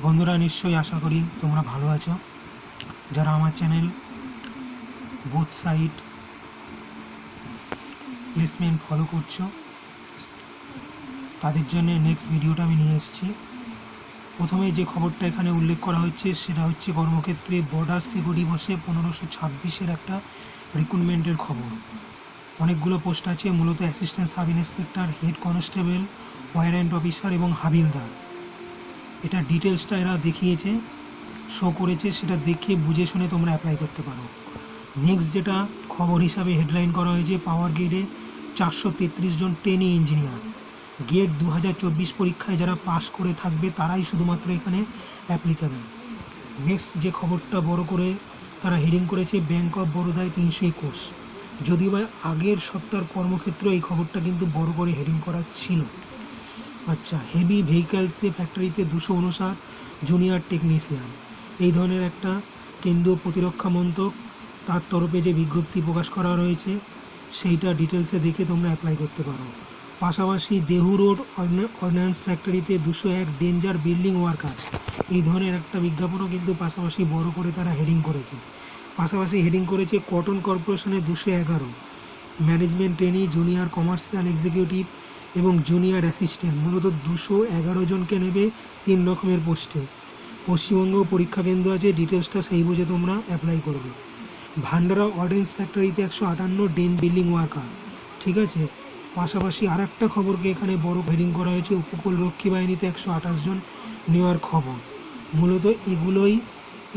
বন্ধুরা নিশ্চয়ই আশা করি তোমরা ভালো আছো। যারা আমার channel both side placement follow করছো তাদের জন্য নেক্সট ভিডিওটা আমি নিয়ে এসেছি। প্রথমে যে খবরটা এখানে উল্লেখ করা হচ্ছে সেটা হচ্ছে কর্মক্ষেত্রে বর্ডার সিকিউরিটি দিবসে 1526-এর একটা রিক্রুটমেন্টের খবর। অনেকগুলো পোস্ট আছে, মূলত assistant sub inspector, head constable, warrant officer এবং হাবিলদার। এটা ডিটেলসটা এরা দেখিয়েছে, শো করেছে, সেটা দেখে বুঝে শুনে তোমরা অ্যাপ্লাই করতে পারো। নেক্সট যেটা খবর হিসাবে হেডলাইন করা হয়েছে, পাওয়ার গ্রিডে 433 জন ট্রেনি ইঞ্জিনিয়ার। গেট 2024 পরীক্ষায় যারা পাস করে থাকবে তারাই শুধুমাত্র এখানে অ্যাপ্লিকেবল। নেক্সট যে খবরটা বড় করে তারা হেডিং করেছে, ব্যাঙ্ক অফ বরোদায় 321। যদিও বা আগের সপ্তাহের কর্মক্ষেত্র এই খবরটা কিন্তু বড় করে হেডিং করা ছিল। আচ্ছা, হেভি ভেহিক্যালসে ফ্যাক্টরিতে 259 জুনিয়র টেকনিশিয়ান। এই ধরনের একটা কেন্দ্রীয় প্রতিরক্ষা মন্ত্রক তার তরফে যে বিজ্ঞপ্তি প্রকাশ করা রয়েছে সেইটা ডিটেলসে দেখে তোমরা অ্যাপ্লাই করতে পারো। পাশাপাশি দেহু রোড অর্ডিন্যান্স ফ্যাক্টরিতে 201 ডেঞ্জার বিল্ডিং ওয়ার্কার। এই ধরনের একটা বিজ্ঞাপনও কিন্তু পাশাপাশি বড় করে তারা হেডিং করেছে। পাশাপাশি হেডিং করেছে কটন কর্পোরেশনে 211 management trainee, junior commercial executive এবং জুনিয়র অ্যাসিস্ট্যান্ট। মূলত 211 জনকে নেবে 3 রকমের পোস্টে। পশ্চিমবঙ্গ পরীক্ষা কেন্দ্র আছে, ডিটেলসটা সেই বুঝে তোমরা অ্যাপ্লাই করবে। ভান্ডারা অর্ডিন্যান্স ফ্যাক্টরিতে 158 বিল্ডিং ওয়ার্কার। ঠিক আছে, পাশাপাশি আর একটা খবরকে এখানে বড় হেডিং করা হয়েছে, উপকূলরক্ষী বাহিনীতে 128 জন নেওয়ার খবর। মূলত এগুলোই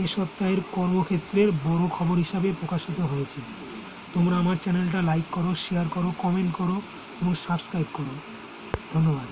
এ সপ্তাহের কর্মক্ষেত্রের বড় খবর হিসাবে প্রকাশিত হয়েছে। তোমরা আমার চ্যানেলটা লাইক করো, শেয়ার করো, কমেন্ট করো এবং সাবস্ক্রাইব করো। ধন্যবাদ।